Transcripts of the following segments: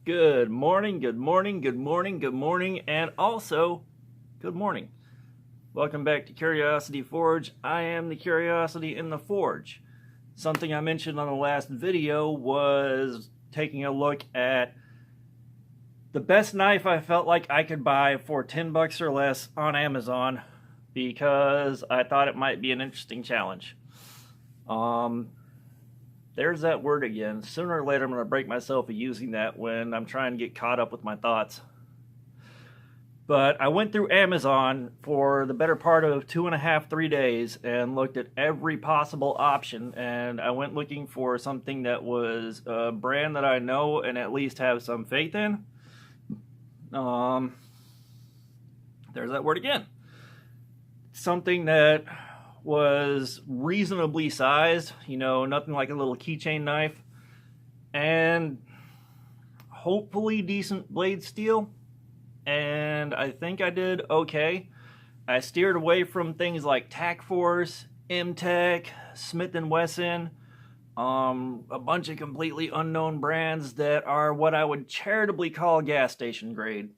Good morning, good morning, good morning, good morning, and also good morning. Welcome back to Curiosity Forge. I am the Curiosity in the Forge. Something I mentioned on the last video was taking a look at the best knife I felt like I could buy for 10 bucks or less on Amazon because I thought it might be an interesting challenge. There's that word again. Sooner or later, I'm going to break myself of using that when I'm trying to get caught up with my thoughts. But I went through Amazon for the better part of 2.5, 3 days and looked at every possible option. And I went looking for something that was a brand that I know and at least have some faith in. There's that word again. Something that was reasonably sized, nothing like a little keychain knife, and hopefully decent blade steel. And I think I did okay. I steered away from things like Tac Force, M-Tech, Smith & Wesson, a bunch of completely unknown brands that are what I would charitably call gas station grade.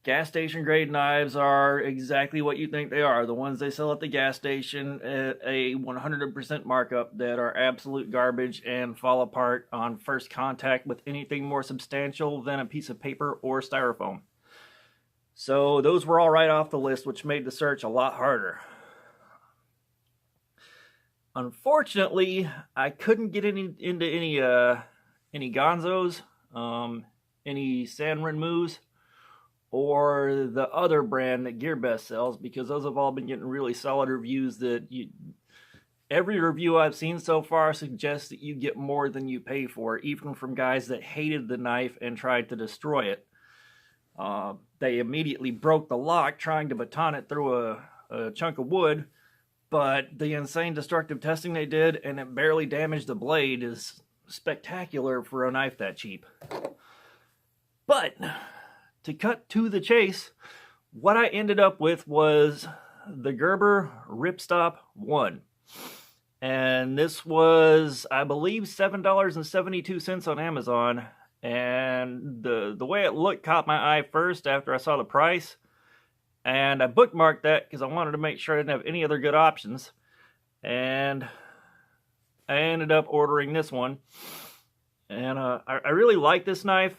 Gas station grade knives are exactly what you think they are. The ones they sell at the gas station at a 100% markup that are absolute garbage and fall apart on first contact with anything more substantial than a piece of paper or styrofoam. So those were all right off the list, which made the search a lot harder. Unfortunately, I couldn't get into any Gonzos, any San Renmus, or the other brand that GearBest sells, because those have all been getting really solid reviews that every review I've seen so far suggests that you get more than you pay for, even from guys that hated the knife and tried to destroy it. They immediately broke the lock trying to baton it through a chunk of wood, but the insane destructive testing they did and it barely damaged the blade is spectacular for a knife that cheap. But to cut to the chase, what I ended up with was the Gerber Ripstop 1. And this was, I believe, $7.72 on Amazon. And the way it looked caught my eye first after I saw the price. And I bookmarked that because I wanted to make sure I didn't have any other good options. And I ended up ordering this one. And I really like this knife.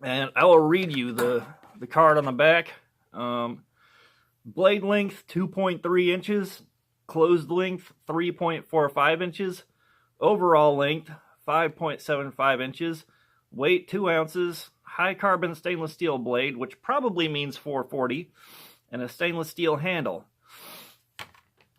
And I will read you the card on the back. Blade length 2.3 inches. Closed length 3.45 inches. Overall length 5.75 inches. Weight 2 ounces. High carbon stainless steel blade, which probably means 440. And a stainless steel handle.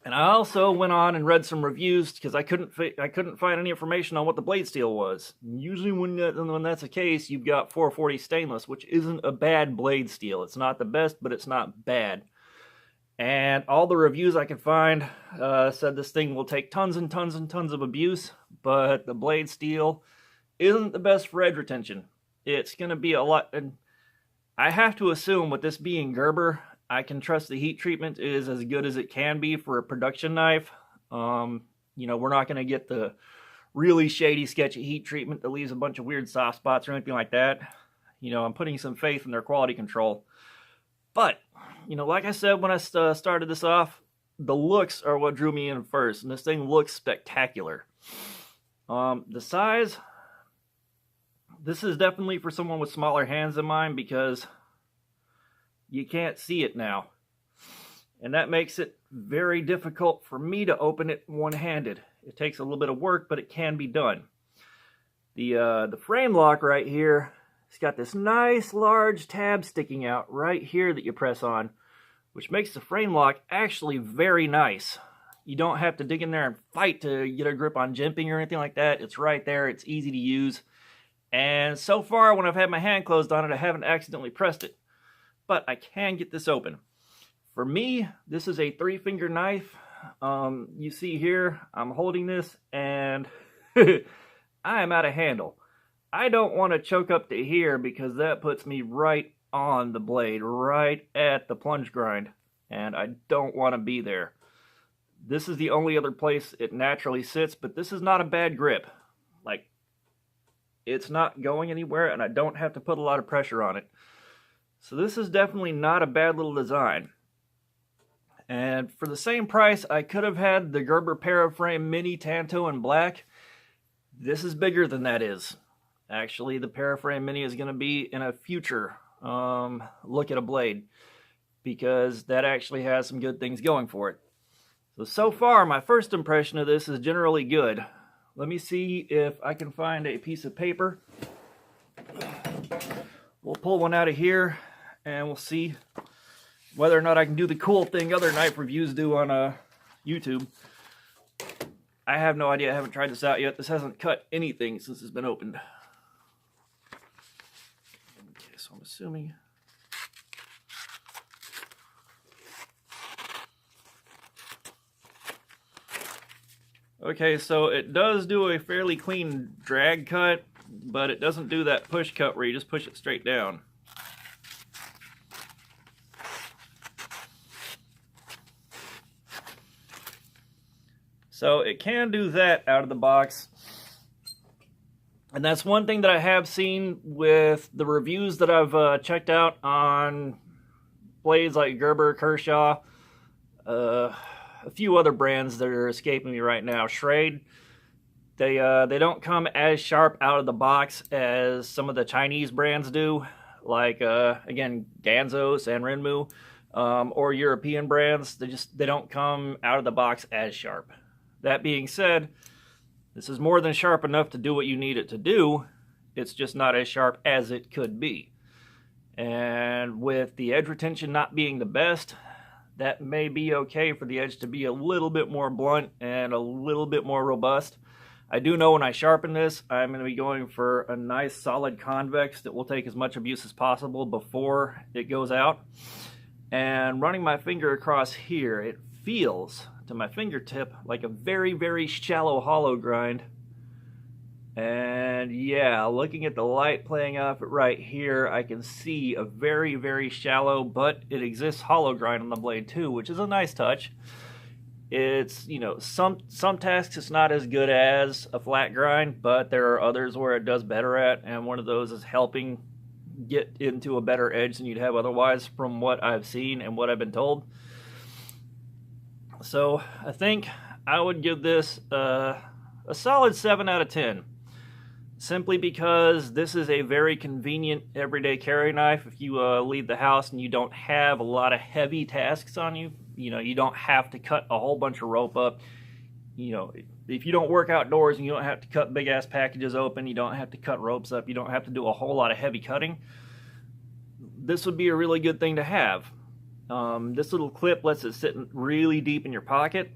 And I also went on and read some reviews because I couldn't find any information on what the blade steel was. Usually when that's the case, you've got 440 stainless, which isn't a bad blade steel. It's not the best, but it's not bad. And all the reviews I could find said this thing will take tons and tons and tons of abuse, but the blade steel isn't the best for edge retention. It's going to be a lot, and I have to assume with this being Gerber, I can trust the heat treatment is as good as it can be for a production knife. We're not going to get the really shady, sketchy heat treatment that leaves a bunch of weird soft spots or anything like that. I'm putting some faith in their quality control. But, like I said when I started this off, the looks are what drew me in first, and this thing looks spectacular. The size, this is definitely for someone with smaller hands than mine because you can't see it now. And that makes it very difficult for me to open it one-handed. It takes a little bit of work, but it can be done. The frame lock right here, it's got this nice large tab sticking out right here that you press on, which makes the frame lock actually very nice. You don't have to dig in there and fight to get a grip on jimping or anything like that. It's right there. It's easy to use. And so far, when I've had my hand closed on it, I haven't accidentally pressed it. But I can get this open. For me, this is a 3-finger knife. You see here, I'm holding this and I am out of handle. I don't want to choke up to here because that puts me right on the blade, right at the plunge grind. And I don't want to be there. This is the only other place it naturally sits, but this is not a bad grip. Like, it's not going anywhere, and I don't have to put a lot of pressure on it. So this is definitely not a bad little design. And for the same price, I could have had the Gerber Paraframe Mini Tanto in black. This is bigger than that is. Actually, the Paraframe Mini is going to be in a future look at a blade, because that actually has some good things going for it. So far, my first impression of this is generally good. Let me see if I can find a piece of paper. We'll pull one out of here, and we'll see whether or not I can do the cool thing other knife reviews do on YouTube. I have no idea. I haven't tried this out yet. This hasn't cut anything since it's been opened. Okay, so I'm assuming... Okay, so it does do a fairly clean drag cut, but it doesn't do that push cut where you just push it straight down. So it can do that out of the box. And that's one thing that I have seen with the reviews that I've checked out on blades like Gerber, Kershaw, a few other brands that are escaping me right now. Schrade, they don't come as sharp out of the box as some of the Chinese brands do, like again, Ganzo and Renmu, or European brands. They don't come out of the box as sharp. That being said, this is more than sharp enough to do what you need it to do. It's just not as sharp as it could be. And with the edge retention not being the best, that may be okay for the edge to be a little bit more blunt and a little bit more robust. I do know when I sharpen this, I'm going to be going for a nice solid convex that will take as much abuse as possible before it goes out. And running my finger across here, it feels to my fingertip like a very, very shallow hollow grind. And yeah, looking at the light playing off it right here, I can see a very, very shallow, but it exists hollow grind on the blade too, which is a nice touch. It's, you know, some tasks it's not as good as a flat grind, but there are others where it does better at, and one of those is helping get into a better edge than you'd have otherwise from what I've seen and what I've been told. So I think I would give this a solid 7 out of 10. Simply because this is a very convenient everyday carry knife. If you leave the house and you don't have a lot of heavy tasks on you, you know, you don't have to cut a whole bunch of rope up. You know, if you don't work outdoors and you don't have to cut big ass packages open, you don't have to cut ropes up, you don't have to do a whole lot of heavy cutting, this would be a really good thing to have. This little clip lets it sit really deep in your pocket,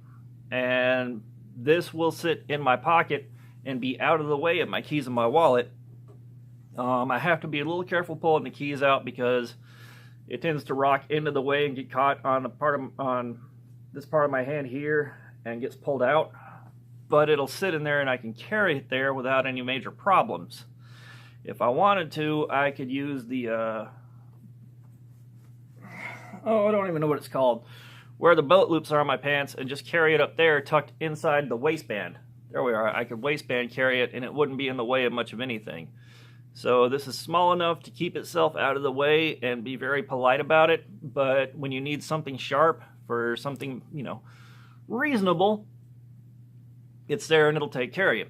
and this will sit in my pocket and be out of the way of my keys in my wallet. I have to be a little careful pulling the keys out because it tends to rock into the way and get caught on this part of my hand here and gets pulled out. But it'll sit in there and I can carry it there without any major problems. If I wanted to, I could use the I don't even know what it's called, where the belt loops are on my pants, and just carry it up there tucked inside the waistband. There we are. I could waistband carry it and it wouldn't be in the way of much of anything. So this is small enough to keep itself out of the way and be very polite about it, but when you need something sharp for something, you know, reasonable, it's there and it'll take care of you.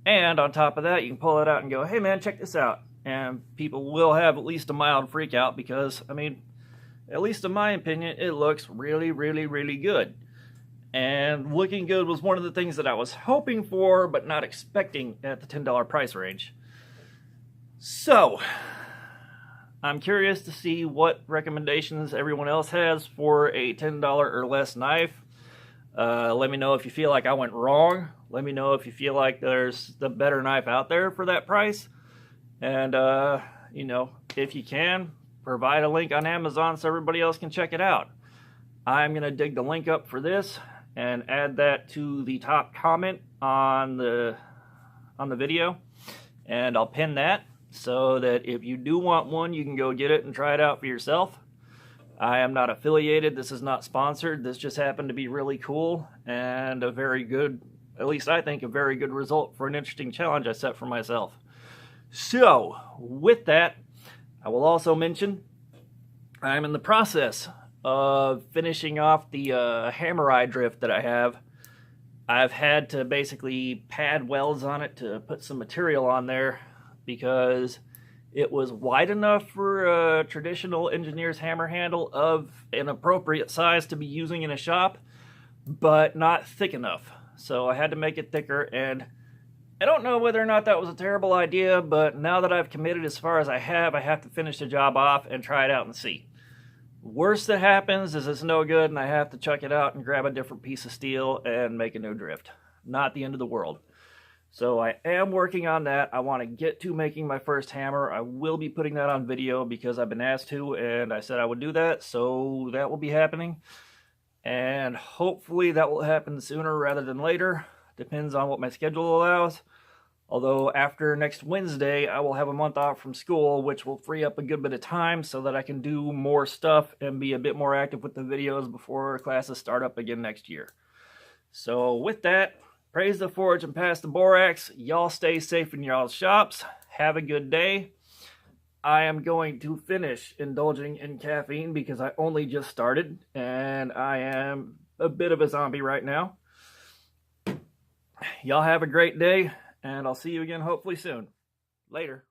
And on top of that, you can pull it out and go, hey man, check this out. And people will have at least a mild freak out because, I mean, at least in my opinion, it looks really, really, really good. And looking good was one of the things that I was hoping for, but not expecting at the $10 price range. So, I'm curious to see what recommendations everyone else has for a $10 or less knife. Let me know if you feel like I went wrong. Let me know if you feel like there's the better knife out there for that price. And, you know, if you can, provide a link on Amazon so everybody else can check it out. I'm going to dig the link up for this and add that to the top comment on the video, and I'll pin that so that if you do want one, you can go get it and try it out for yourself. I am not affiliated. This is not sponsored. This just happened to be really cool and a very good, at least I think, a very good result for an interesting challenge I set for myself. So, with that, I will also mention I'm in the process of finishing off the hammer eye drift that I have. I've had to basically pad welds on it to put some material on there because it was wide enough for a traditional engineer's hammer handle of an appropriate size to be using in a shop, but not thick enough. So I had to make it thicker, and I don't know whether or not that was a terrible idea, but now that I've committed as far as I have to finish the job off and try it out and see. Worst that happens is it's no good and I have to chuck it out and grab a different piece of steel and make a new drift. Not the end of the world. So I am working on that. I want to get to making my first hammer. I will be putting that on video because I've been asked to, and I said I would do that, so that will be happening. And hopefully that will happen sooner rather than later. Depends on what my schedule allows. Although after next Wednesday, I will have a month off from school, which will free up a good bit of time so that I can do more stuff and be a bit more active with the videos before classes start up again next year. So with that, praise the forge and pass the borax. Y'all stay safe in y'all's shops. Have a good day. I am going to finish indulging in caffeine because I only just started and I am a bit of a zombie right now. Y'all have a great day. And I'll see you again hopefully soon. Later.